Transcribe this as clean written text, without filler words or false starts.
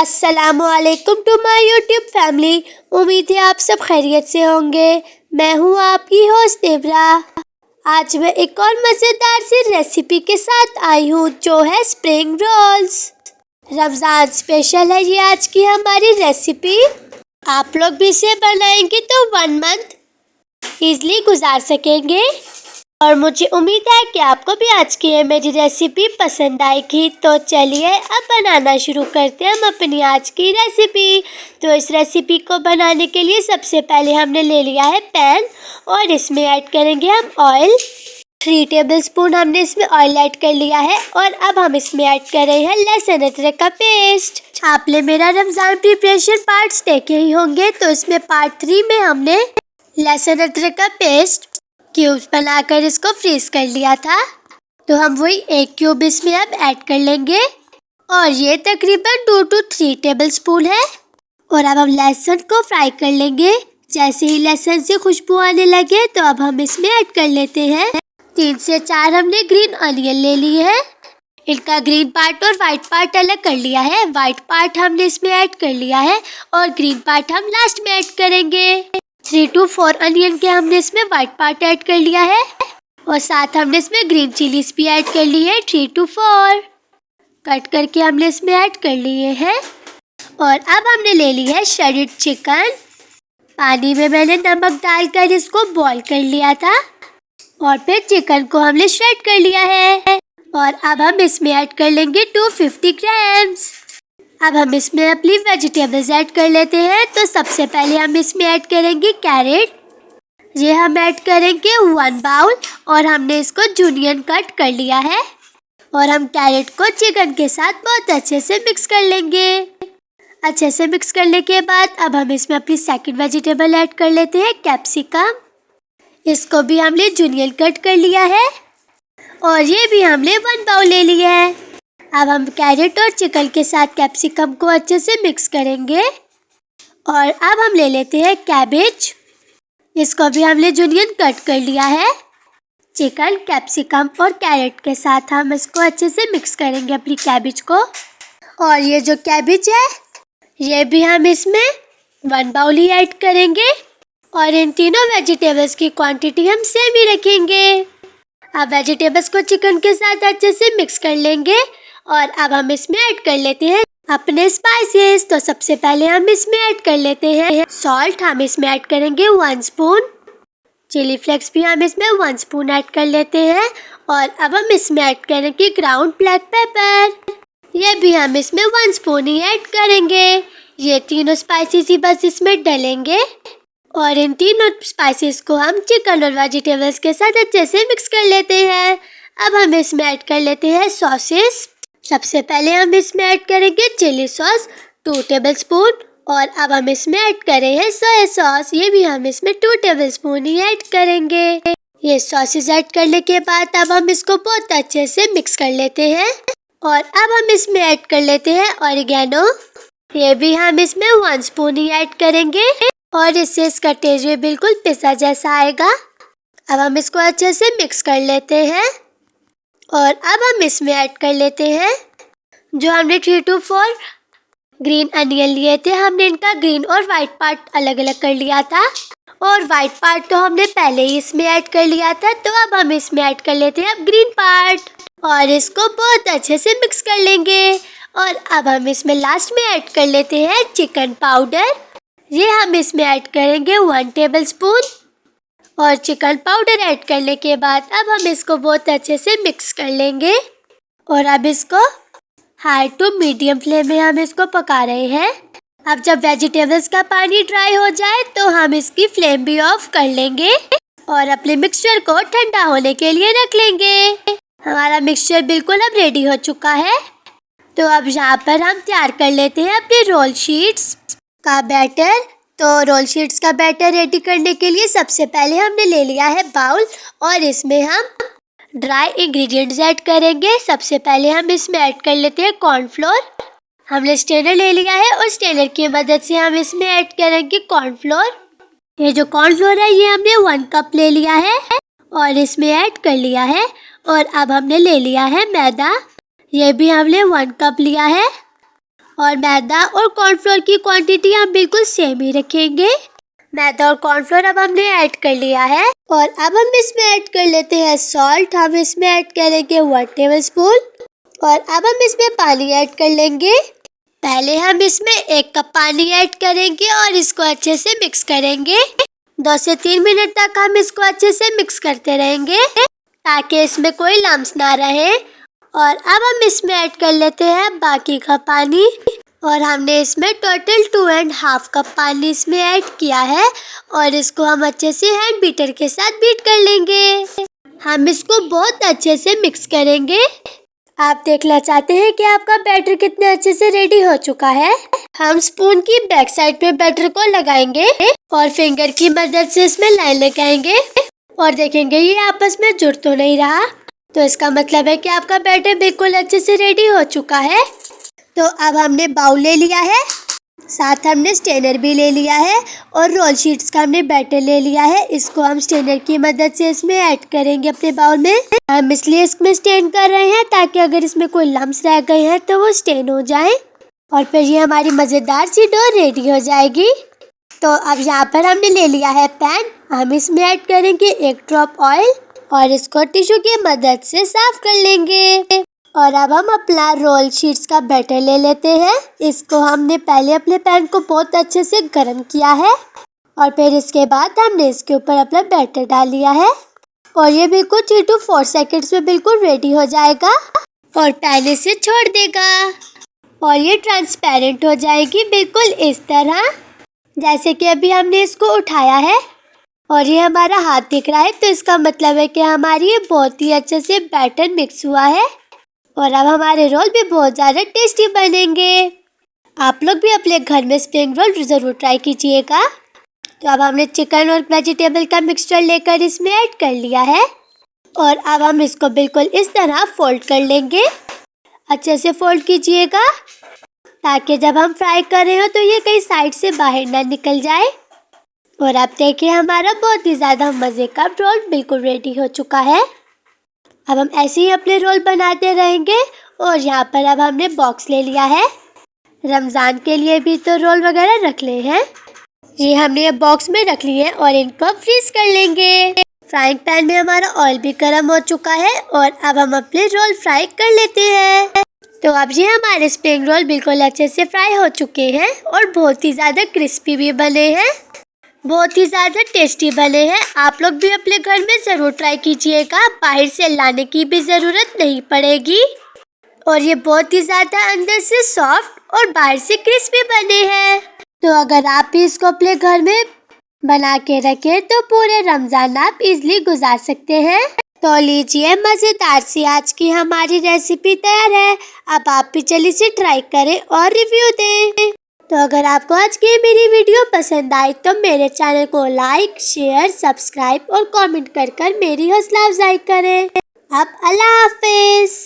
अस्सलामुअलैकुम to my YouTube family. उम्मीद है आप सब खैरियत से होंगे। मैं हूँ आपकी होस्ट इब्रा। आज मैं एक और मज़ेदार सी रेसिपी के साथ आई हूँ जो है स्प्रिंग रोल्स। रमज़ान स्पेशल है ये आज की हमारी रेसिपी। आप लोग भी इसे बनाएंगे तो 1 मंथ ईज़िली गुजार सकेंगे और मुझे उम्मीद है कि आपको भी आज की ये मेरी रेसिपी पसंद आएगी। तो चलिए अब बनाना शुरू करते हैं हम अपनी आज की रेसिपी। तो इस रेसिपी को बनाने के लिए सबसे पहले हमने ले लिया है पैन और इसमें ऐड करेंगे हम ऑयल। 3 टेबलस्पून हमने इसमें ऑयल ऐड कर लिया है और अब हम इसमें ऐड कर रहे हैं लहसुन अदरक का पेस्ट। आपने मेरा रमज़ान प्रिपरेशन पार्ट्स देखे ही होंगे, तो इसमें पार्ट 3 में हमने लहसुन अदरक का पेस्ट क्यूब्स बनाकर इसको फ्रीज कर लिया था। तो हम वही 1 क्यूब इसमें अब ऐड कर लेंगे और ये तकरीबन 2 to 3 टेबलस्पून है। और अब हम लहसुन को फ्राई कर लेंगे। जैसे ही लहसुन से खुशबू आने लगे तो अब हम इसमें ऐड कर लेते हैं 3 से 4 हमने ग्रीन अनियन ले लिए हैं। इनका ग्रीन पार्ट और वाइट पार्ट अलग कर लिया है। वाइट पार्ट हमने इसमें ऐड कर लिया है और ग्रीन पार्ट हम लास्ट में ऐड करेंगे। 3 to 4 अनियन के हमने इसमें वाइट पार्ट ऐड कर लिया है और साथ हमने इसमें ग्रीन चिलीज भी ऐड कर ली है 3 to 4 कट करके हमने इसमें ऐड कर लिए हैं। और अब हमने ले ली है श्रेडेड चिकन। पानी में मैंने नमक डालकर इसको बॉईल कर लिया था और फिर चिकन को हमने श्रेड कर लिया है। और अब हम इसमें ऐड कर लेंगे 250 ग्राम्स। अब हम इसमें अपनी वेजिटेबल्स ऐड कर लेते हैं। तो सबसे पहले हम इसमें ऐड करेंगे कैरेट। ये हम ऐड करेंगे 1 बाउल और हमने इसको जूलियन कट कर लिया है। और हम कैरेट को चिकन के साथ बहुत अच्छे से मिक्स कर लेंगे। अच्छे से मिक्स करने के बाद अब हम इसमें अपनी सेकंड वेजिटेबल ऐड कर लेते हैं कैप्सिकम। इसको भी हमने जूलियन कट कर लिया है और ये भी हमने 1 बाउल ले लिया है। अब हम कैरेट और चिकन के साथ कैप्सिकम को अच्छे से मिक्स करेंगे। और अब हम ले लेते हैं कैबेज। इसको भी हमने जूलियन कट कर लिया है। चिकन, कैप्सिकम और कैरेट के साथ हम इसको अच्छे से मिक्स करेंगे अपनी कैबेज को। और ये जो कैबेज है ये भी हम इसमें 1 बाउल ही ऐड करेंगे और इन तीनों वेजिटेबल्स की क्वांटिटी हम सेम ही रखेंगे। अब वेजिटेबल्स को चिकन के साथ अच्छे से मिक्स कर लेंगे और अब हम इसमें ऐड कर लेते हैं अपने स्पाइसेस। तो सबसे पहले हम इसमें ऐड कर लेते हैं सॉल्ट। हम इसमें ऐड करेंगे 1 स्पून। चिली फ्लेक्स भी हम इसमें 1 स्पून ऐड कर लेते हैं। और अब हम इसमें ऐड करेंगे ग्राउंड ब्लैक पेपर। ये भी हम इसमें 1 स्पून ही ऐड करेंगे। ये तीनों स्पाइसेस ही बस इसमें डलेंगे और इन तीनों स्पाइसेस को हम चिकन और वेजिटेबल्स के साथ अच्छे से मिक्स कर लेते हैं। अब हम इसमें ऐड कर लेते हैं सॉसेस। सबसे पहले हम इसमें ऐड करेंगे चिली सॉस 2 टेबलस्पून और अब हम इसमें ऐड कर रहे हैं सोया सॉस। ये भी हम इसमें 2 टेबलस्पून ही ऐड करेंगे। ये सॉसेस ऐड करने के बाद अब हम इसको बहुत अच्छे से मिक्स कर लेते हैं। और अब हम इसमें ऐड कर लेते हैं ऑरिगेनो। ये भी हम इसमें 1 स्पून ही ऐड करेंगे और इससे इसका टेस्ट भी बिल्कुल पिसा जैसा आएगा। अब हम इसको अच्छे से मिक्स कर लेते हैं। और अब हम इसमें ऐड कर लेते हैं जो हमने 3 to 4 ग्रीन अनियन लिए थे। हमने इनका ग्रीन और वाइट पार्ट अलग अलग कर लिया था और वाइट पार्ट तो हमने पहले ही इसमें ऐड कर लिया था। तो अब हम इसमें ऐड कर लेते हैं अब ग्रीन पार्ट और इसको बहुत अच्छे से मिक्स कर लेंगे। और अब हम इसमें लास्ट में ऐड कर लेते हैं चिकन पाउडर। ये हम इसमें ऐड करेंगे 1 टेबलस्पून। और चिकन पाउडर ऐड करने के बाद अब हम इसको बहुत अच्छे से मिक्स कर लेंगे। और अब इसको हाई टू मीडियम फ्लेम में हम इसको पका रहे हैं। अब जब वेजिटेबल्स का पानी ड्राई हो जाए तो हम इसकी फ्लेम भी ऑफ कर लेंगे और अपने मिक्सचर को ठंडा होने के लिए रख लेंगे। हमारा मिक्सचर बिल्कुल अब रेडी हो चुका है। तो अब यहाँ पर हम तैयार कर लेते हैं अपने रोल शीट्स का बैटर। तो रोल शीट्स का बैटर रेडी करने के लिए सबसे पहले हमने ले लिया है बाउल और इसमें हम ड्राई इंग्रेडिएंट्स ऐड करेंगे। सबसे पहले हम इसमें ऐड कर लेते हैं कॉर्नफ्लोर। हमने स्ट्रेनर ले लिया है और स्ट्रेनर की मदद से हम इसमें ऐड करेंगे कॉर्नफ्लोर। ये जो कॉर्नफ्लोर है ये हमने 1 कप ले लिया है और इसमें ऐड कर लिया है। और अब हमने ले लिया है मैदा। ये भी हमने 1 कप लिया है और मैदा और कॉर्नफ्लोर की क्वांटिटी हम बिल्कुल सेम ही रखेंगे। मैदा और कॉर्नफ्लोर अब हमने ऐड कर लिया है और अब हम इसमें ऐड कर लेते हैं सॉल्ट। हम इसमें ऐड करेंगे 1 टेबलस्पून और अब हम इसमें पानी ऐड कर लेंगे। पहले हम इसमें 1 कप पानी ऐड करेंगे और इसको अच्छे से मिक्स करेंगे। 2 से 3 मिनट तक हम इसको अच्छे से मिक्स करते रहेंगे ताकि इसमें कोई लम्स ना रहे। और अब हम इसमें ऐड कर लेते हैं बाकी का पानी और हमने इसमें टोटल 2.5 कप पानी इसमें ऐड किया है और इसको हम अच्छे से हैंड बीटर के साथ बीट कर लेंगे। हम इसको बहुत अच्छे से मिक्स करेंगे। आप देखना चाहते हैं कि आपका बैटर कितने अच्छे से रेडी हो चुका है। हम स्पून की बैक साइड पे बैटर को लगाएंगे और फिंगर की मदद से इसमें लाइन लगाएंगे और देखेंगे ये आपस में जुड़ तो नहीं रहा, तो इसका मतलब है कि आपका बैटर बिल्कुल अच्छे से रेडी हो चुका है। तो अब हमने बाउल ले लिया है, साथ हमने स्ट्रेनर भी ले लिया है और रोल शीट्स का हमने बैटर ले लिया है। इसको हम स्ट्रेनर की मदद से इसमें ऐड करेंगे अपने बाउल में। हम इसलिए इसमें स्टेन कर रहे हैं ताकि अगर इसमें कोई लम्स रह गए हैं तो वो स्टेन हो जाए और फिर ये हमारी मज़ेदार सी डो रेडी हो जाएगी। तो अब यहाँ पर हमने ले लिया है पैन। हम इसमें ऐड करेंगे 1 ड्रॉप ऑयल और इसको टिश्यू की मदद से साफ कर लेंगे। और अब हम अपना रोल शीट्स का बैटर ले लेते हैं। इसको हमने पहले अपने पैन को बहुत अच्छे से गर्म किया है और फिर इसके बाद हमने इसके ऊपर अपना बैटर डाल लिया है और ये बिल्कुल 3 to 4 सेकेंड्स में बिल्कुल रेडी हो जाएगा और पैन इसे छोड़ देगा और ये ट्रांसपेरेंट हो जाएगी बिल्कुल इस तरह, जैसे कि अभी हमने इसको उठाया है और ये हमारा हाथ दिख रहा है, तो इसका मतलब है कि हमारी ये बहुत ही अच्छे से बैटर मिक्स हुआ है और अब हमारे रोल भी बहुत ज़्यादा टेस्टी बनेंगे। आप लोग भी अपने घर में स्प्रिंग रोल ज़रूर ट्राई कीजिएगा। तो अब हमने चिकन और वेजिटेबल का मिक्सचर लेकर इसमें ऐड कर लिया है और अब हम इसको बिल्कुल इस तरह फोल्ड कर लेंगे। अच्छे से फोल्ड कीजिएगा ताकि जब हम फ्राई कर रहे हो तो ये कहीं साइड से बाहर ना निकल जाए। और अब देखिए हमारा बहुत ही ज़्यादा मज़े का रोल बिल्कुल रेडी हो चुका है। अब हम ऐसे ही अपने रोल बनाते रहेंगे और यहाँ पर अब हमने बॉक्स ले लिया है। रमज़ान के लिए भी तो रोल वगैरह रख ले हैं। ये हमने ये बॉक्स में रख लिए हैं और इनको फ्रीज कर लेंगे। फ्राइंग पैन में हमारा ऑयल भी गर्म हो चुका है और अब हम अपने रोल फ्राई कर लेते हैं। तो अब ये हमारे स्प्रिंग रोल बिल्कुल अच्छे से फ्राई हो चुके हैं और बहुत ही ज़्यादा क्रिस्पी भी बने हैं, बहुत ही ज़्यादा टेस्टी बने हैं। आप लोग भी अपने घर में ज़रूर ट्राई कीजिएगा, बाहर से लाने की भी ज़रूरत नहीं पड़ेगी। और ये बहुत ही ज़्यादा अंदर से सॉफ्ट और बाहर से क्रिस्पी बने हैं। तो अगर आप भी इसको अपने घर में बना के रखें तो पूरे रमज़ान आप इजली गुजार सकते हैं। तो लीजिए मज़ेदार सी आज की हमारी रेसिपी तैयार है। अब आप भी चलिए इसे ट्राई करें और रिव्यू दें। तो अगर आपको आज की मेरी वीडियो पसंद आई तो मेरे चैनल को लाइक, शेयर, सब्सक्राइब और कमेंट कर मेरी हौसला अफजाई करें। अब अल्लाह हाफिज़।